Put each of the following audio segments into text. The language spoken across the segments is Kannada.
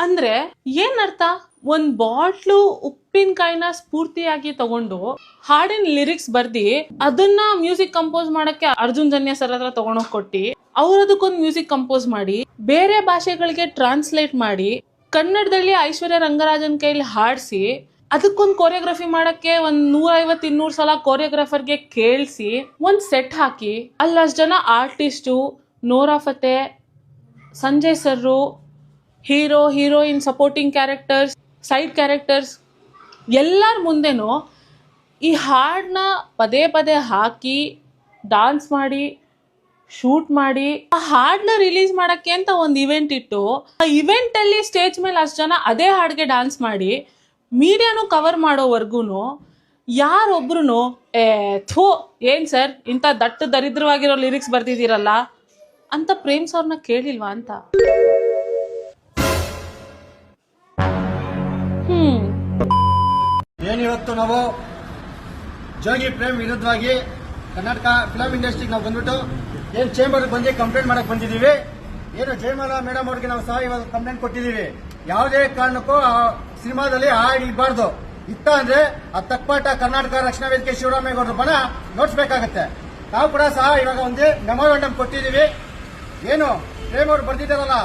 ಅಂದ್ರೆ ಏನ್ ಅರ್ಥ? ಒಂದ್ ಬಾಟ್ಲು ಉಪ್ಪಿನಕಾಯಿನ ಸ್ಫೂರ್ತಿಯಾಗಿ ತಗೊಂಡು ಹಾಡಿನ ಲಿರಿಕ್ಸ್ ಬರ್ದಿ ಅದನ್ನ ಮ್ಯೂಸಿಕ್ ಕಂಪೋಸ್ ಮಾಡಕ್ಕೆ ಅರ್ಜುನ್ ಜನ್ಯ ಸರ್ ಹತ್ರ ತಗೊಂಡೋಗ್ ಕೊಟ್ಟಿ ಅವ್ರದಕ್ಕೊಂದು ಮ್ಯೂಸಿಕ್ ಕಂಪೋಸ್ ಮಾಡಿ ಬೇರೆ ಭಾಷೆಗಳಿಗೆ ಟ್ರಾನ್ಸ್ಲೇಟ್ ಮಾಡಿ ಕನ್ನಡದಲ್ಲಿ ಐಶ್ವರ್ಯ ರಂಗರಾಜನ್ ಕೈಲಿ ಹಾಡಿಸಿ ಅದಕ್ಕೊಂದು ಕೊರಿಯೋಗ್ರಫಿ ಮಾಡಕ್ಕೆ ಒಂದ್ 150-200 ಸಲ ಕೊರಿಯೋಗ್ರಾಫರ್ಗೆ ಕೇಳಿಸಿ ಒಂದ್ ಸೆಟ್ ಹಾಕಿ ಅಲ್ಲಷ್ಟು ಜನ artist, Nora Fatehi, Sanjay sir, hero heroine, supporting characters, side characters ಎಲ್ಲರ ಮುಂದೆನೂ ಈ ಹಾಡನ್ನ ಪದೇ ಪದೇ ಹಾಕಿ ಡಾನ್ಸ್ ಮಾಡಿ ಶೂಟ್ ಮಾಡಿ ಆ ಹಾಡನ್ನ ರಿಲೀಸ್ ಮಾಡಕ್ಕೆ ಅಂತ ಒಂದು ಇವೆಂಟ್ ಇಟ್ಟು ಆ ಇವೆಂಟ್ ಅಲ್ಲಿ ಸ್ಟೇಜ್ ಮೇಲೆ ಅಷ್ಟು ಜನ ಅದೇ ಹಾಡ್ಗೆ ಡಾನ್ಸ್ ಮಾಡಿ ಮೀಡಿಯಾನು ಕವರ್ ಮಾಡೋವರ್ಗೂನು ಯಾರೊಬ್ರು ಥೂ ಏನ್ ಸರ್ ಇಂಥ ದಟ್ಟ ದರಿದ್ರವಾಗಿರೋ ಲಿರಿಕ್ಸ್ ಬರ್ದಿದ್ದೀರಲ್ಲ ಅಂತ ಪ್ರೇಮ್ ಸರ್ನ ಕೇಳಿಲ್ವಾ ಅಂತ. ಏನಿವತ್ತು ನಾವು ಜೋಗಿ ಪ್ರೇಮ್ ವಿರುದ್ಧವಾಗಿ ಕರ್ನಾಟಕ ಫಿಲಂ ಇಂಡಸ್ಟ್ರಿಗೆ ನಾವು ಬಂದ್ಬಿಟ್ಟು ಏನ್ ಚೇಂಬರ್ ಬಂದು ಕಂಪ್ಲೇಂಟ್ ಮಾಡಕ್ ಬಂದಿದ್ದೀವಿ. ಏನು ಜಯಮಾಲಾ ಮೇಡಮ್ ಅವ್ರಿಗೆ ನಾವು ಸಹ ಇವಾಗ ಕಂಪ್ಲೇಂಟ್ ಕೊಟ್ಟಿದ್ದೀವಿ. ಯಾವುದೇ ಕಾರಣಕ್ಕೂ ಆ ಸಿನಿಮಾದಲ್ಲಿ ಹಾಡು ಇರಬಾರ್ದು. ಇತ್ತ ಅಂದ್ರೆ ಆ ತಕ್ಪಾಟ ಕರ್ನಾಟಕ ರಕ್ಷಣಾ ವೇದಿಕೆ ಶಿವರಾಮೇಗೌಡರು ಬಣ ನೋಡ್ಸ್ಬೇಕಾಗತ್ತೆ. ನಾವು ಕೂಡ ಸಹ ಇವಾಗ ಒಂದು ಮೆಮೊರಾಂಡಮ್ ಕೊಟ್ಟಿದ್ದೀವಿ. ಏನು ಪ್ರೇಮ್ ಅವ್ರು ಬರ್ದಿದ್ದಾರಲ್ಲ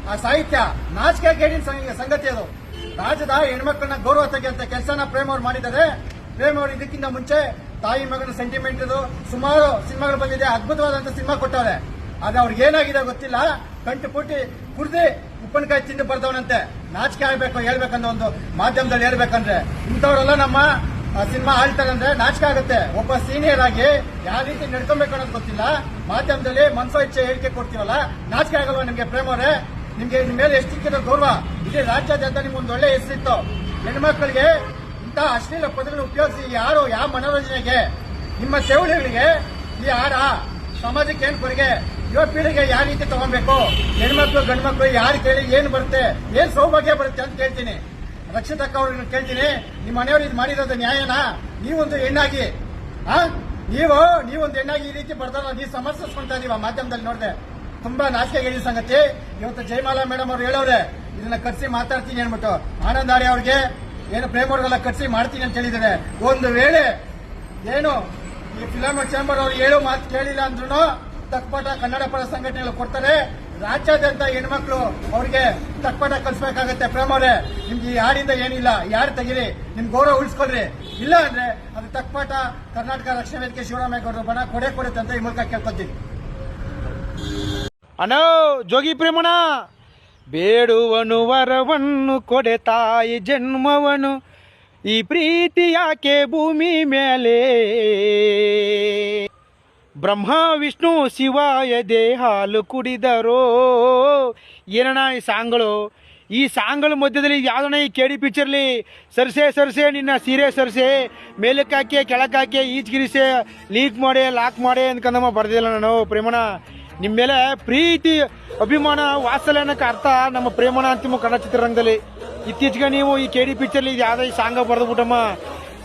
ಆ ಸಾಹಿತ್ಯ ನಾಚಿಕೆ ಗೇಡಿನ ಸಂಗತಿ ಅದು. ರಾಜ್ಯದ ಹೆಣ್ಮಕ್ಳನ್ನ ಗೌರವ ತೆಗೆಯುವಂತ ಕೆಲಸನ ಪ್ರೇಮ್ ಅವ್ರು ಮಾಡಿದ್ದಾರೆ. ಪ್ರೇಮ್ ಅವರು ಇದಕ್ಕಿಂತ ಮುಂಚೆ ತಾಯಿ ಮಗನ ಸೆಂಟಿಮೆಂಟ್ ಸುಮಾರು ಸಿನಿಮಾಗಳು ಬಂದಿದೆ, ಅದ್ಭುತವಾದಂತ ಸಿನಿಮಾ ಕೊಟ್ಟವ್ರೆ. ಆದ್ರೆ ಅವ್ರಿಗೆ ಏನಾಗಿದೆ ಗೊತ್ತಿಲ್ಲ, ಕಂಟು ಪುಟ್ಟಿ ಕುಡ್ದು ಉಪ್ಪಿನಕಾಯಿ ತಿಂದು ಬರ್ದವನಂತೆ. ನಾಚಿಕೆ ಆಗ್ಬೇಕು ಹೇಳ್ಬೇಕಂದ್ರೆ ಒಂದು ಮಾಧ್ಯಮದಲ್ಲಿ ಹೇಳ್ಬೇಕಂದ್ರೆ ಇಂಥವ್ರೆಲ್ಲ ನಮ್ಮ ಸಿನಿಮಾ ಆಳ್ತಾರಂದ್ರೆ ನಾಚಿಕೆ ಆಗುತ್ತೆ. ಒಬ್ಬ ಸೀನಿಯರ್ ಆಗಿ ಯಾವ ರೀತಿ ನಡ್ಕೊಬೇಕು ಅನ್ನೋದು ಗೊತ್ತಿಲ್ಲ. ಮಾಧ್ಯಮದಲ್ಲಿ ಮನ್ಸೋ ಇಚ್ಛೆ ಹೇಳಿಕೆ ಕೊಡ್ತೀವಲ್ಲ, ನಾಚಿಕೆ ಆಗಲ್ವಾ ನಿಮ್ಗೆ ಪ್ರೇಮ್ ಅವರೇ? ನಿಮ್ಗೆ ನಿಮ್ಮ ಮೇಲೆ ಎಷ್ಟಿಕ್ಕಿರೋ ಗೌರವ ಇಡೀ ರಾಜ್ಯಾದ್ಯಂತ ನಿಮ್ಗೊಂದು ಒಳ್ಳೆ ಹೆಸರಿತ್ತು. ಹೆಣ್ಮಕ್ಳಿಗೆ ಇಂಥ ಅಶ್ಲೀಲ ಪದಗಳನ್ನು ಉಪಯೋಗಿಸಿ ಯಾರು ಯಾವ ಮನೋರಂಜನೆಗೆ ನಿಮ್ಮ ಸೇವಳಿಗಳಿಗೆ ಈ ಹಾಡ ಸಮಾಜಕ್ಕೆ ಏನ್ ಕೊಡುಗೆ, ಯುವ ಪೀಳಿಗೆ ಯಾವ ರೀತಿ ತಗೊಬೇಕು, ಹೆಣ್ಮಕ್ಳು ಗಂಡು ಮಕ್ಳು ಯಾರು ಕೇಳಿ ಏನ್ ಬರುತ್ತೆ, ಏನ್ ಸೌಭಾಗ್ಯ ಬರುತ್ತೆ ಅಂತ ಕೇಳ್ತೀನಿ. ರಕ್ಷಿತಕ್ಕ ಅವ್ರನ್ನ ಕೇಳ್ತೀನಿ, ನಿಮ್ಮ ಮನೆಯವರು ಇದು ಮಾಡಿರೋದು ನ್ಯಾಯನಾ? ನೀವೊಂದು ಹೆಣ್ಣಾಗಿ ನೀವೊಂದು ಹೆಣ್ಣಾಗಿ ಈ ರೀತಿ ಬರ್ತಾರ ನೀವು ಸಮರ್ಥಿಸ್ಕೊಂತ ಇದೀವ ಮಾಧ್ಯಮದಲ್ಲಿ ನೋಡಿದೆ. ತುಂಬಾ ನಾಚಿಕೆಗೇಡಿ ಸಂಗತಿ. ಇವತ್ತು ಜಯಮಾಲಾ ಮೇಡಮ್ ಅವ್ರು ಹೇಳೋರೆ ಇದನ್ನ ಕಟ್ಸಿ ಮಾತಾಡ್ತೀನಿ ಅನ್ಬಿಟ್ಟು. ಆನಂದ್ ಆರ್ಯ ಅವ್ರಿಗೆ ಏನು ಪ್ರೇಮ್ ಅವ್ರಿಗೆಲ್ಲ ಕಟ್ಸಿ ಮಾಡ್ತೀನಿ ಅಂತ ಹೇಳಿದ್ದಾರೆ. ಒಂದು ವೇಳೆ ಏನು ಈ ಫಿಲಂ ಚೇಂಬರ್ ಅವ್ರು ಹೇಳೋ ಮಾತು ಕೇಳಿಲ್ಲ ಅಂದ್ರೂ ತಕ್ಪಾಟ ಕನ್ನಡ ಪರ ಸಂಘಟನೆಗಳು ಕೊಡ್ತಾರೆ. ರಾಜ್ಯಾದ್ಯಂತ ಹೆಣ್ಮಕ್ಳು ಅವ್ರಿಗೆ ತಕ್ಪಾಟ ಕಲಿಸಬೇಕಾಗತ್ತೆ. ಪ್ರೇಮ್ ಅವರೇ, ನಿಮ್ಗೆ ಈ ಹಾಡಿಂದ ಏನಿಲ್ಲ, ಯಾರು ತೆಗಿರಿ, ನಿಮ್ ಗೌರವ ಉಳಿಸ್ಕೊಳ್ರಿ. ಇಲ್ಲ ಅಂದ್ರೆ ಅದು ತಕ್ಪಾಟ ಕರ್ನಾಟಕ ರಕ್ಷಣಾ ವೇದಿಕೆ ಶಿವರಾಮೇಗೌಡರು ಬಣ ಕೊಡುತ್ತೆ ಅಂತ ಈ ಮೂಲಕ ಕೇಳ್ಕೊತೀವಿ. ಅನೋ ಜೋಗಿ ಪ್ರೇಮಣ, ಬೇಡುವನು ವರವನ್ನು ಕೊಡೆ ತಾಯಿ ಜನ್ಮವನು, ಈ ಪ್ರೀತಿ ಯಾಕೆ ಭೂಮಿ ಮೇಲೆ, ಬ್ರಹ್ಮ ವಿಷ್ಣು ಶಿವಾಯದೆ ಹಾಲು ಕುಡಿದರೋ. ಏನಣ್ಣ ಈ ಸಾಂಗ್ಗಳ ಮಧ್ಯದಲ್ಲಿ ಯಾವ್ದಣ್ಣ ಈ ಕೆಡಿ ಪಿಕ್ಚರ್ಲಿ ಸರ್ಸೆ ನಿನ್ನ ಸೀರೆ ಸರ್ಸೆ, ಮೇಲಕ್ಕಾಕೆ ಕೆಳಕ್ಕಾಕೆ ಈಚ್ಗಿರಿಸೆ, ಲೀಕ್ ಮಾಡಿ ಲಾಕ್ ಮಾಡಿ ಅನ್ಕಂದಮ್ಮ ಬರ್ದಿಲ್ಲ ನಾನು. ಪ್ರೇಮಣ, ನಿಮ್ಮ ಮೇಲೆ ಪ್ರೀತಿ ಅಭಿಮಾನ ವಾತ್ಸಲ್ಯ ಅನ್ನೋಕೆ ಅರ್ಥ ನಮ್ಮ ಪ್ರೇಮಣ ಅಂತಿಮ ಕನ್ನಡ ಚಿತ್ರರಂಗದಲ್ಲಿ. ಇತ್ತೀಚೆಗೆ ನೀವು ಈ ಕೆಡಿ ಪಿಕ್ಚರ್ಲಿ ಯಾವ್ದೋ ಈ ಸಾಂಗ್ ಬರೆದು ಬಿಟ್ಟಮ್ಮ,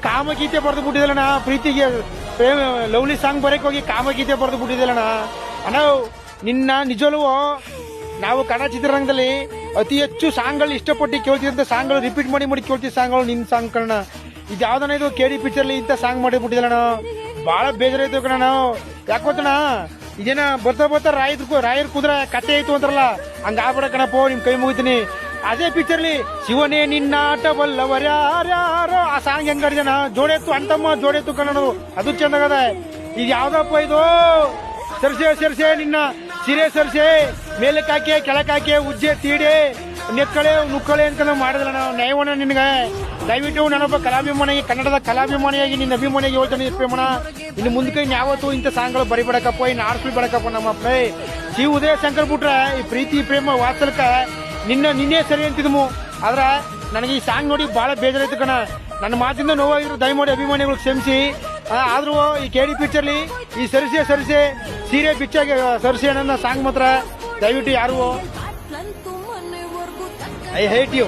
ಕಾಮಗೀತೆ ಬರೆದು ಬಿಟ್ಟಿದ್ದಲ್ಲಣ್ಣ. ಪ್ರೀತಿಗೆ ಲವ್ಲಿ ಸಾಂಗ್ ಬರಕ್ಕೆ ಹೋಗಿ ಕಾಮಗೀತೆ ಬರೆದು ಬಿಟ್ಟಿದ್ದಲ್ಲಣ್ಣ. ಅಣ್ಣ ನಿನ್ನ ನಿಜವೂ ನಾವು ಕನ್ನಡ ಚಿತ್ರರಂಗದಲ್ಲಿ ಅತಿ ಹೆಚ್ಚು ಸಾಂಗ್ಗಳು ಇಷ್ಟಪಟ್ಟು ಕೇಳ್ತಿದ್ದಂಥ ಸಾಂಗ್ಗಳು ರಿಪೀಟ್ ಮಾಡಿ ಕೇಳ್ತಿದ್ದ ಸಾಂಗ್ಗಳು ನಿನ್ನ ಸಾಂಗ್ ಕಣ. ಇದು ಯಾವ್ದಣ್ಣ ಇದು ಕೆಡಿ ಪಿಕ್ಚರ್ಲಿ ಇಂಥ ಸಾಂಗ್ ಮಾಡಿಬಿಟ್ಟಿದ್ದಲ್ಲಣ್ಣ. ಭಾಳ ಬೇಜಾರಾಯ್ತು ಕಣ. ಯಾಕೋತಣ ಇದೇನ ಬರ್ತಾ ರಾಯರ್ ಕುದ್ರೆ ಕತೆ ಆಯ್ತು ಅಂತಾರಲ್ಲ, ಹಂಗ ಆಗ್ಬಿಡ ಕಣಪ್ಪ, ನಿಮ್ ಕೈ ಮುಗಿತೀನಿ. ಅದೇ ಪಿಕ್ಚರ್ಲಿ ಶಿವನೇ ನಿನ್ನ ಆಟವಲ್ಲವರ್ಯಾರ್ಯಾರೋ ಆ ಸಾಂಗ್ ಹೆಂಗಡಿದನ, ಜೋಡೆತ್ತು ಅಂತಮ್ಮ ಜೋಡೆತ್ತು ಕನ್ನಡದು, ಅದು ಚಂದಾಗದ. ಇದು ಯಾವ್ದಪ್ಪ ಇದು? ಸರ್ಸೆ ನಿನ್ನ ಸಿರೆ ಸರ್ಸೆ, ಮೇಲಕ್ಕಾಕೆ ಕೆಳಕಾಕೆ ಉಜ್ಜೆ ತೀಡೆ ನೆಕ್ಕಳೆ ನುಕ್ಕಳೆ ಅಂತ ಮಾಡಿದ್ರ ನಾವು ನ್ಯಾಯವನ್ನ ನಿನ್ಗೆ. ದಯವಿಟ್ಟು ನಾನೊಬ್ಬ ಕಲಾಭಿಮಾನಿಯಾಗಿ, ಕನ್ನಡದ ಕಲಾಭಿಮಾನಿಯಾಗಿ ನಿನ್ನ ಅಭಿಮಾನಿಯಾಗಿ ಹೇಳ್ತಾನೆ ಪ್ರೇಮಣ, ಇನ್ನು ಮುಂದಕ್ಕೆ ಯಾವತ್ತು ಇಂಥ ಸಾಂಗ್ಗಳು ಬರಿಬೇಡಕಪ್ಪ, ಇನ್ನು ಆಡ್ಸ್ಲಿ ಬೇಡಕಪ್ಪ. ನಮ್ಮ ಅಪ್ಪ ಸಿ ಉದಯ ಶಂಕರ್ ಬಿಟ್ರೆ ಈ ಪ್ರೀತಿ ಪ್ರೇಮ ವಾತ್ಸಲ್ಕ ನಿನ್ನೆ ಸರಿ ಅಂತಿದ್ಮು. ಆದ್ರೆ ನನಗೆ ಈ ಸಾಂಗ್ ನೋಡಿ ಬಹಳ ಬೇಜಾರಾಯ್ತು ಕಣ. ನನ್ನ ಮಾತಿಂದ ನೋವಾಗಿರೋ ದಯಮಾಡಿ ಅಭಿಮಾನಿಗಳು ಕ್ಷಮಿಸಿ. ಆದ್ರೂ ಈ ಕೆಡಿ ಪಿಕ್ಚರ್ಲಿ ಈ ಸರಿಸೆ ಸೀರೆ ಬಿಚ್ಚಾಗಿ ಸರಿಸೆ ಅನ್ನೋ ಸಾಂಗ್ ಮಾತ್ರ ದಯವಿಟ್ಟು ಯಾರು ಐ ಹೇಟ್ ಯು.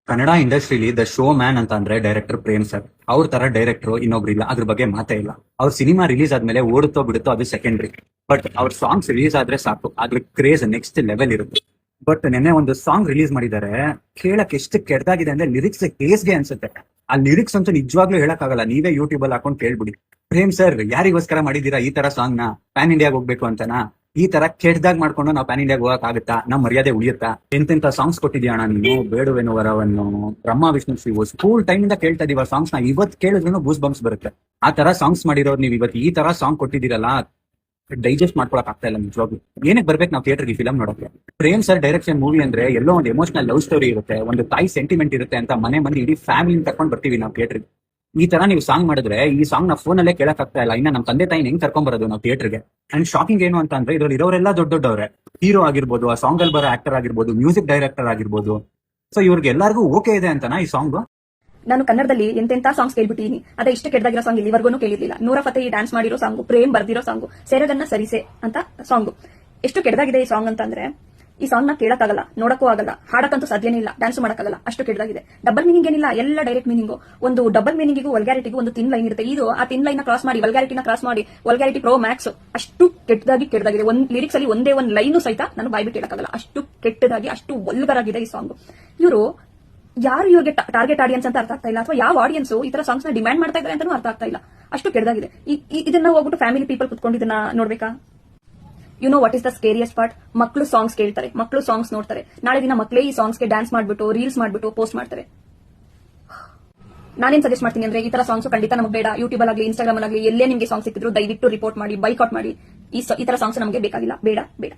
ಕನ್ನಡ ಇಂಡಸ್ಟ್ರಿಲಿ ದ ಶೋ ಮ್ಯಾನ್ ಅಂತ ಅಂದ್ರೆ ಡೈರೆಕ್ಟರ್ ಪ್ರೇಮ್ ಸರ್. ಅವ್ರ ತರ ಡೈರೆಕ್ಟರ್ ಇನ್ನೊಬ್ರು ಇಲ್ಲ, ಅದ್ರ ಬಗ್ಗೆ ಮಾತೇ ಇಲ್ಲ. ಅವ್ರ ಸಿನಿಮಾ ರಿಲೀಸ್ ಆದ್ಮೇಲೆ ಓಡುತ್ತೋ ಬಿಡುತ್ತೋ ಅದು ಸೆಕೆಂಡ್ರಿ, ಬಟ್ ಅವ್ರ ಸಾಂಗ್ಸ್ ರಿಲೀಸ್ ಆದ್ರೆ ಸಾಕು, ಅದ್ರ ಕ್ರೇಜ್ ನೆಕ್ಸ್ಟ್ ಲೆವೆಲ್ ಇರುತ್ತೆ. ಬಟ್ ನೆನ್ನೆ ಒಂದು ಸಾಂಗ್ ರಿಲೀಸ್ ಮಾಡಿದ್ದಾರೆ, ಕೇಳಕ್ ಎಷ್ಟು ಕೆಟ್ಟದಾಗಿದೆ ಅಂದ್ರೆ ಲಿರಿಕ್ಸ್ ಹೇಸ್ಗೆ ಅನ್ಸುತ್ತೆ. ಆ ಲಿರಿಕ್ಸ್ ಅಂತೂ ನಿಜವಾಗ್ಲೂ ಹೇಳಕ್ಕಾಗಲ್ಲ, ನೀವೇ ಯೂಟ್ಯೂಬ್ ಅಲ್ಲಿ ಹಾಕೊಂಡು ಕೇಳ್ಬಿಡಿ. ಪ್ರೇಮ್ ಸರ್ ಯಾರಿಗೋಸ್ಕರ ಮಾಡಿದೀರಾ ಈ ತರ ಸಾಂಗ್ ನ? ಪ್ಯಾನ್ ಇಂಡಿಯಾಗ್ ಹೋಗ್ಬೇಕು ಅಂತನಾ? ಈ ತರ ಕೆಟ್ಟದಾಗ ಮಾಡ್ಕೊಂಡು ನಾವು ಪ್ಯಾನ್ ಇಂಡಿಯಾಗ್ ಹೋಗಕ್ ಆಗುತ್ತಾ? ನಮ್ ಮರ್ಯಾದೆ ಉಳಿಯುತ್ತಾ? ಎಂತೆಂತ ಸಾಂಗ್ಸ್ ಕೊಟ್ಟಿದ್ಯಾ ಅಣ್ಣ ನೀನು, ಬೇಡುವೆನು ವರವನ್ನು, ಬ್ರಹ್ಮ ವಿಷ್ಣು ಶಿವು, ಸ್ಕೂಲ್ ಟೈಮ್ ಇಂದ ಕೇಳ್ತಾ ಇದೀವ ಸಾಂಗ್ಸ್ ನ, ಇವತ್ ಕೇಳಿದ್ರು ಗೂಸ್ ಬಂಪ್ಸ್ ಬರುತ್ತೆ. ಆ ತರ ಸಾಂಗ್ಸ್ ಮಾಡಿರೋರು ನೀವು ಇವತ್ತು ಈ ತರ ಸಾಂಗ್ ಕೊಟ್ಟಿದ್ದೀರಲ್ಲ, ಡೈಜೆಸ್ಟ್ ಮಾಡ್ಕೊಳಕ್ ಆಗ್ತಾ ಇಲ್ಲ ನಿಜವಾಗ್ಲು. ಏನಕ್ಕೆ ಬರ್ಬೇಕು ನಾವು ಥಿಯೇಟರ್ಗೆ ಫಿಲಮ್ ನೋಡಕ್ಕೆ? ಪ್ರೇಮ್ ಸರ್ ಡೈರೆಕ್ಷನ್ ಮೂವಿ ಅಂದ್ರೆ ಎಲ್ಲೋ ಒಂದು ಎಮೋಷನಲ್ ಲವ್ ಸ್ಟೋರಿ ಇರುತ್ತೆ, ಒಂದು ತಾಯಿ ಸೆಂಟಿಮೆಂಟ್ ಇರುತ್ತೆ ಅಂತ ಮನೆ ಮಂದಿ ಇಡೀ ಫ್ಯಾಮಿಲಿ ಕರ್ಕೊಂಡ್ ಬರ್ತೀವಿ ನಾವು ಥಿಯೇಟರ್ಗೆ. ಈ ತರ ನೀವು ಸಾಂಗ್ ಮಾಡಿದ್ರೆ ಈ ಸಾಂಗ್ ನ ಫೋನ್ ಅಲ್ಲೇ ಕೇಳಕ್ ಆಗ್ತಾ ಇಲ್ಲ, ಇನ್ನ ನಮ್ಮ ತಂದೆ ತಾಯಿನ ಹೆಂಗ್ ಕರ್ಕೊಂಡ್ ಬರೋದು ನಾವು ಥಿಯೇಟರ್ಗೆ? ಅಂಡ್ ಶಾಕಿಂಗ್ ಏನು ಅಂತ ಅಂದ್ರೆ ಇದ್ರಲ್ಲಿ ಇರೋರೆಲ್ಲ ದೊಡ್ಡವರೇ, ಹೀರೋ ಆಗಿರ್ಬೋದು, ಆ ಸಾಂಗ್ ಅಲ್ಲಿ ಬರೋ ಆಕ್ಟರ್ ಆಗಿರ್ಬೋದು, ಮ್ಯೂಸಿಕ್ ಡೈರೆಕ್ಟರ್ ಆಗಿರ್ಬೋದು. ಸೊ ಇವ್ರಿಗೆ ಎಲ್ಲರಿಗೂ ಓಕೆ ಇದೆ ಅಂತನಾ ಈ ಸಾಂಗ್? ನಾನು ಕನ್ನಡದಲ್ಲಿ ಎಂತೆಂತ ಸಾಂಗ್ಸ್ ಕೇಳ್ಬಿಟ್ಟಿನಿ, ಅದೇ ಇಷ್ಟು ಕೆಟ್ಟದಾಗಿರೋ ಸಾಂಗ್ ಇಲ್ಲಿವರೆಗೂ ಕೇಳಿರ್ಲಿಲ್ಲ. ನೂರ ಫತೇಹಿ ಡ್ಯಾನ್ಸ್ ಮಾಡಿರೋ ಸಾಂಗು, ಪ್ರೇಮ್ ಬರ್ದಿರೋ ಸಾಂಗು, ಸೆರಗನ್ನ ಸರಿಸೆ ಅಂತ ಸಾಂಗು. ಎಷ್ಟು ಕೆಟ್ಟದಾಗಿದೆ ಈ ಸಾಂಗ್ ಅಂತಂದ್ರೆ ಈ ಸಾಂಗ್ ನ ಕೇಳಕ್ಕಾಗಲ್ಲ, ನೋಡಕ್ಕೂ ಆಗಲ್ಲ, ಹಾಡಕ್ಕಂತೂ ಸಾಧ್ಯನೇ ಇಲ್ಲ, ಡ್ಯಾನ್ಸ್ ಮಾಡಕ್ಕಾಗಲ್ಲ, ಅಷ್ಟು ಕೆಟ್ಟದಾಗಿದೆ. ಡಬಲ್ ಮೀನಿಂಗ್ ಏನಿಲ್ಲ, ಎಲ್ಲ ಡೈರೆಕ್ಟ್ ಮೀನಿಂಗು. ಒಂದು ಡಬಲ್ ಮೀನಿಂಗಿಗೂ ವಲ್ಗ್ಯಾರಿಟಿಗೂ ಒಂದು ತಿನ್ ಲೈನ್ ಇರುತ್ತೆ. ಇದು ಆ ತಿನ್ ಲೈನ್ ನ ಕ್ರಾಸ್ ಮಾಡಿ ವಲ್ಗ್ಯಾರಿಟಿನ ಕ್ರಾಸ್ ಮಾಡಿ ವಲ್ಗ್ಯಾರಿಟಿ ಪ್ರೋ ಮ್ಯಾಕ್ಸ್. ಅಷ್ಟು ಕೆಟ್ಟದಾಗಿದೆ. ಒಂದ್ ಲಿರಿಕ್ಸ್ ಅಲ್ಲಿ ಒಂದೇ ಒಂದ್ ಲೈನು ಸಹಿತ ನಾನು ಬಾಯ್ಬಿಟ್ಟು ಹೇಳಕ್ಕಾಗಲ್ಲ, ಅಷ್ಟು ಕೆಟ್ಟದಾಗಿ, ಅಷ್ಟು ವಲ್ಗರ್ ಆಗಿದೆ ಈ ಸಾಂಗ್. ಇವರು ಯಾರು ಇವ್ರಿಗೆ ಟಾರ್ಗೆಟ್ ಆಡಿಯನ್ಸ್ ಅಂತ ಅರ್ಥ ಆಗ್ತಾ ಇಲ್ಲ, ಅಥವಾ ಯಾವ ಆಡಿಯನ್ಸ್ ಈ ತರ ಸಾಂಗ್ಸ್ ನ ಡಿಮ್ಯಾಂಡ್ ಮಾಡ್ತಾ ಇದ್ದಾರೆ ಅಂತಾನೂ ಅರ್ಥ ಆಗ್ತಾ ಇಲ್ಲ, ಅಷ್ಟು ಕೆಟ್ಟದಾಗಿದೆ. ಇದನ್ನ ಹೋಗ್ಬಿಟ್ಟು ಫ್ಯಾಮಿಲಿ ಪೀಪಲ್ ಕುತ್ಕೊಂಡು ಇದನ್ನ ನೋಡ್ಬೇಕಾ? You know what is the scariest part? ಮಕ್ಕಳು ಸಾಂಗ್ಸ್ ಕೇಳ್ತಾರೆ, ಮಕ್ಕಳು ಸಾಂಗ್ಸ್ ನೋಡ್ತಾರೆ, ನಾಳೆ ದಿನ ಮಕ್ಕಳೇ ಈ ಸಾಂಗ್ಸ್ಗೆ ಡ್ಯಾನ್ಸ್ ಮಾಡ್ಬಿಟ್ಟು ರೀಲ್ಸ್ ಮಾಡ್ಬಿಟ್ಟು ಪೋಸ್ಟ್ ಮಾಡ್ತಾರೆ. ನಾನೇನ್ ಸಜೆಸ್ಟ್ ಮಾಡ್ತೀನಿ ಅಂದ್ರೆ ಈ ತರ ಸಾಂಗ್ಸ್ ಖಂಡಿತ ನಮಗೆ ಬೇಡ. ಯೂಟ್ಯೂಬ್ ಆಗಲಿ ಇನ್ಸ್ಟಾಗ್ರಾಮ್ ಆಗಲಿ ಎಲ್ಲೇ ನಿಮಗೆ ಸಾಂಗ್ಸ್ ಸಿಕ್ಕಿದ್ರು ದಯವಿಟ್ಟು ರಿಪೋರ್ಟ್ ಮಾಡಿ, ಬೈಕಾಟ್ ಮಾಡಿ. ಈ ತರ ಸಾಂಗ್ಸ್ ನಮಗೆ ಬೇಕಾಗಿಲ್ಲ, ಬೇಡ ಬೇಡ.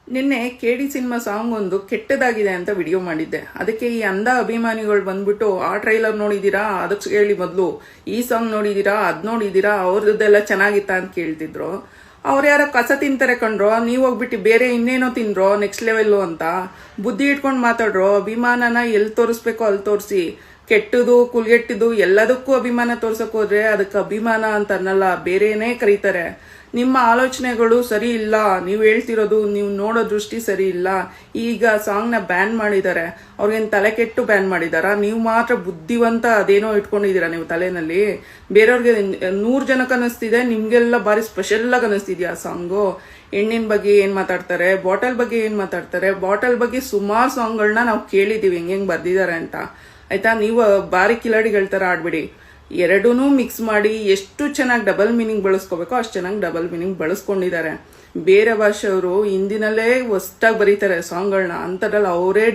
ನಿನ್ನೆ KD ಸಿನಿಮಾ ಸಾಂಗ್ ಒಂದು ಕೆಟ್ಟದಾಗಿದೆ ಅಂತ ವಿಡಿಯೋ ಮಾಡಿದ್ದೆ. ಅದಕ್ಕೆ ಈ ಅಂಧ ಅಭಿಮಾನಿಗಳು ಬಂದ್ಬಿಟ್ಟು ಆ ಟ್ರೈಲರ್ ನೋಡಿದೀರಾ, ಅದಕ್ಕೆ ಹೇಳಿ ಮೊದಲು ಈ ಸಾಂಗ್ ನೋಡಿದೀರಾ, ಅದ್ ನೋಡಿದೀರಾ, ಅವ್ರದ್ದೆಲ್ಲ ಚೆನ್ನಾಗಿತ್ತ ಅಂತ ಕೇಳ್ತಿದ್ರು. ಅವ್ರು ಯಾರೋ ಕಸ ತಿಂತಾರೆ ಕಂಡ್ರೋ, ನೀವ್ ಹೋಗ್ಬಿಟ್ಟು ಬೇರೆ ಇನ್ನೇನೋ ತಿಂದ್ರೋ ನೆಕ್ಸ್ಟ್ ಲೆವೆಲ್ ಅಂತ ಬುದ್ಧಿ ಇಟ್ಕೊಂಡು ಮಾತಾಡ್ರೋ. ಅಭಿಮಾನನ ಎಲ್ಲಿ ತೋರಿಸ್ಬೇಕೋ ಅಲ್ಲಿ ತೋರಿಸಿ, ಕೆಟ್ಟದು ಕುಲ್ಗೆಟ್ಟಿದ್ದು ಎಲ್ಲದಕ್ಕೂ ಅಭಿಮಾನ ತೋರ್ಸಕ್ ಹೋದ್ರೆ ಅದಕ್ಕೆ ಅಭಿಮಾನ ಅಂತ ಅನ್ನಲ್ಲ, ಬೇರೆನೇ ಕರೀತಾರೆ. ನಿಮ್ಮ ಆಲೋಚನೆಗಳು ಸರಿ ಇಲ್ಲ, ನೀವು ಹೇಳ್ತಿರೋದು, ನೀವು ನೋಡೋ ದೃಷ್ಟಿ ಸರಿ ಇಲ್ಲ. ಈಗ ಸಾಂಗ್ ನ ಬ್ಯಾನ್ ಮಾಡಿದ್ದಾರೆ, ಅವ್ರಿಗೇನು ತಲೆ ಕೆಟ್ಟು ಬ್ಯಾನ್ ಮಾಡಿದಾರ? ನೀವು ಮಾತ್ರ ಬುದ್ಧಿವಂತ ಅದೇನೋ ಇಟ್ಕೊಂಡಿದೀರಾ ನೀವು ತಲೆನಲ್ಲಿ. ಬೇರೆಯವ್ರಿಗೆ 100 ಜನಕ್ಕೆ ಅನಿಸ್ತಿದೆ, ನಿಮ್ಗೆಲ್ಲ ಬಾರಿ ಸ್ಪೆಷಲ್ ಆಗಿ ಅನಿಸ್ತಿದ್ಯಾ ಸಾಂಗು? ಹೆಣ್ಣಿನ ಬಗ್ಗೆ ಏನ್ ಮಾತಾಡ್ತಾರೆ, ಬಾಟಲ್ ಬಗ್ಗೆ ಏನ್ ಮಾತಾಡ್ತಾರೆ. ಬಾಟಲ್ ಬಗ್ಗೆ ಸುಮಾರು ಸಾಂಗ್ಗಳನ್ನ ನಾವು ಕೇಳಿದೀವಿ ಹೆಂಗ್ ಬರ್ದಿದ್ದಾರೆ ಅಂತ, ಆಯ್ತಾ? ನೀವು ಬಾರಿ ಕಿಲಾಡಿಗಳ ತರ ಆಡ್ಬಿಡಿ. ಎರಡೂನು ಮಿಕ್ಸ್ ಮಾಡಿ ಎಷ್ಟು ಚೆನ್ನಾಗಿ ಡಬಲ್ ಮೀನಿಂಗ್ ಬಳಸ್ಕೋಬೇಕೋ ಅಷ್ಟು ಚೆನ್ನಾಗಿ ಡಬಲ್ ಮೀನಿಂಗ್ ಬಳಸ್ಕೊಂಡಿದ್ದಾರೆ. ಬೇರೆ ಭಾಷೆಯವರು ಹಿಂದಿನಲ್ಲೇ ಹೊಸ್ದಾಗಿ ಬರೀತಾರೆ ಸಾಂಗ್ಗಳನ್ನ, ಅಂತದ್ರಲ್ಲಿ ಅವರೇ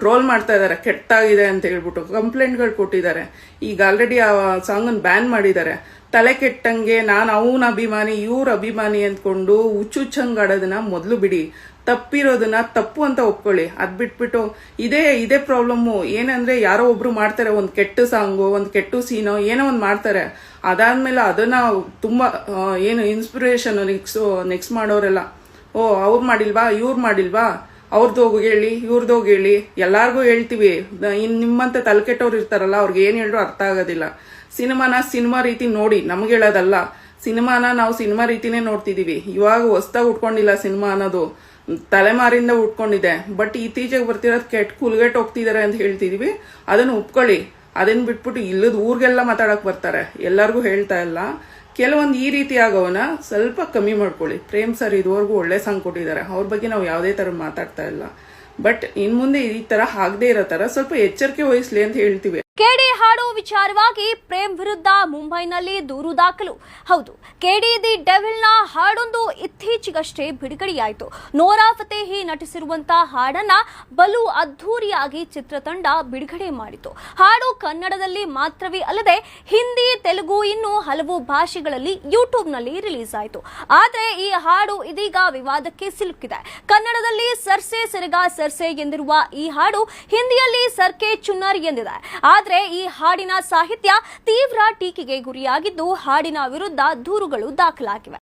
ಟ್ರೋಲ್ ಮಾಡ್ತಾ ಇದಾರೆ, ಕೆಟ್ಟಾಗಿದೆ ಅಂತ ಹೇಳ್ಬಿಟ್ಟು ಕಂಪ್ಲೇಂಟ್ಗಳು ಕೊಟ್ಟಿದ್ದಾರೆ. ಈಗ ಆಲ್ರೆಡಿ ಆ ಸಾಂಗನ್ನು ಬ್ಯಾನ್ ಮಾಡಿದ್ದಾರೆ. ತಲೆ ಕೆಟ್ಟಂಗೆ ನಾನು ಅವನ ಅಭಿಮಾನಿ ಇವ್ರ ಅಭಿಮಾನಿ ಅಂದ್ಕೊಂಡು ಹುಚ್ಚುಚ್ಚಂಗ್ ಆಡೋದನ್ನ ಮೊದಲು ಬಿಡಿ. ತಪ್ಪಿರೋದನ್ನ ತಪ್ಪು ಅಂತ ಒಪ್ಕೊಳ್ಳಿ. ಅದ್ ಬಿಟ್ಬಿಟ್ಟು ಇದೇ ಪ್ರಾಬ್ಲಮ್ಮು. ಏನಂದ್ರೆ ಯಾರೋ ಒಬ್ರು ಮಾಡ್ತಾರೆ ಒಂದು ಕೆಟ್ಟ ಸಾಂಗು, ಒಂದು ಕೆಟ್ಟ ಸೀನೋ ಏನೋ ಒಂದು ಮಾಡ್ತಾರೆ, ಅದಾದ್ಮೇಲೆ ಅದನ್ನ ತುಂಬಾ ಏನು ಇನ್ಸ್ಪಿರೇಷನ್ ನೆಕ್ಸ್ಟ್ ಮಾಡೋರೆಲ್ಲ, ಓ ಅವ್ರು ಮಾಡಿಲ್ವಾ, ಇವ್ರು ಮಾಡಿಲ್ವಾ, ಅವ್ರದ್ದೋಗಿ ಹೇಳಿ, ಇವ್ರದ್ದೋಗಿ ಹೇಳಿ, ಎಲ್ಲಾರ್ಗೂ ಹೇಳ್ತೀವಿ. ನಿಮ್ಮಂತ ತಲೆ ಕೆಟ್ಟವ್ರು ಇರ್ತಾರಲ್ಲ, ಅವ್ರಿಗೆ ಏನ್ ಹೇಳಿದ್ರು ಅರ್ಥ ಆಗೋದಿಲ್ಲ. ಸಿನಿಮಾ ರೀತಿ ನೋಡಿ, ನಮ್ಗೆ ಹೇಳೋದಲ್ಲ. ನಾವು ಸಿನಿಮಾ ರೀತಿನೇ ನೋಡ್ತಿದೀವಿ. ಇವಾಗ ಹೊಸ್ದಾಗಿ ಉಟ್ಕೊಂಡಿಲ್ಲ ಸಿನಿಮಾ ಅನ್ನೋದು, ತಲೆಮಾರಿಂದ ಉಟ್ಕೊಂಡಿದೆ. ಬಟ್ ಇತ್ತೀಚೆಗೆ ಬರ್ತಿರೋದು ಕೆಟ್ಟ ಕುಲ್ಗೆಟ್ ಹೋಗ್ತಿದಾರೆ ಅಂತ ಹೇಳ್ತಿದೀವಿ, ಅದನ್ನ ಒಪ್ಕೊಳ್ಳಿ. ಅದನ್ನ ಬಿಟ್ಬಿಟ್ಟು ಇಲ್ಲದ ಊರಿಗೆಲ್ಲ ಮಾತಾಡಕ್ ಬರ್ತಾರೆ, ಎಲ್ಲರಿಗೂ ಹೇಳ್ತಾ ಇಲ್ಲ. ಕೆಲವೊಂದು ಈ ರೀತಿ ಆಗೋವನ್ನ ಸ್ವಲ್ಪ ಕಮ್ಮಿ ಮಾಡ್ಕೊಳ್ಳಿ. ಪ್ರೇಮ್ ಸರ್ ಇದುವರೆಗೂ ಒಳ್ಳೆ ಸಾಂಗ್ ಕೊಟ್ಟಿದ್ದಾರೆ, ಅವ್ರ ಬಗ್ಗೆ ನಾವು ಯಾವುದೇ ತರ ಮಾತಾಡ್ತಾ ಇಲ್ಲ. ಬಟ್ ಇನ್ ಮುಂದೆ ಈ ತರ ಆಗದೆ ಇರೋ ತರ ಸ್ವಲ್ಪ ಎಚ್ಚರಿಕೆ ವಹಿಸ್ಲಿ ಅಂತ ಹೇಳ್ತೀವಿ. KD ಹಾಡು ವಿಚಾರವಾಗಿ ಪ್ರೇಮ್ ವಿರುದ್ಧ ಮುಂಬೈನಲ್ಲಿ ದೂರು ದಾಖಲು. ಹೌದು, KD ದಿ ಡೆವಿಲ್ ನ ಹಾಡೊಂದು ಇತ್ತೀಚೆಗಷ್ಟೇ ಬಿಡುಗಡೆಯಾಯಿತು. ನೋರಾ ಫತೇಹಿ ನಟಿಸಿರುವಂತಹ ಹಾಡನ್ನ ಬಲು ಅದ್ಧೂರಿಯಾಗಿ ಚಿತ್ರತಂಡ ಬಿಡುಗಡೆ ಮಾಡಿತು. ಹಾಡು ಕನ್ನಡದಲ್ಲಿ ಮಾತ್ರವೇ ಅಲ್ಲದೆ ಹಿಂದಿ, ತೆಲುಗು, ಇನ್ನು ಹಲವು ಭಾಷೆಗಳಲ್ಲಿ ಯೂಟ್ಯೂಬ್ನಲ್ಲಿ ರಿಲೀಸ್ ಆಯಿತು. ಆದರೆ ಈ ಹಾಡು ಇದೀಗ ವಿವಾದಕ್ಕೆ ಸಿಲುಕಿದೆ. ಕನ್ನಡದಲ್ಲಿ ಸರ್ಸೆ ಸೆರಗ ಸರ್ಸೆ ಎಂದಿರುವ ಈ ಹಾಡು ಹಿಂದಿಯಲ್ಲಿ ಸರ್ಕೆ ಚುನ್ನರ್ ಎಂದಿದೆ. ಆದರೆ ಈ ಹಾಡಿನ ಸಾಹಿತ್ಯ ತೀವ್ರ ಟೀಕೆಗೆ ಗುರಿಯಾಗಿದ್ದು, ಹಾಡಿನ ವಿರುದ್ಧ ದೂರುಗಳು ದಾಖಲಾಗಿವೆ.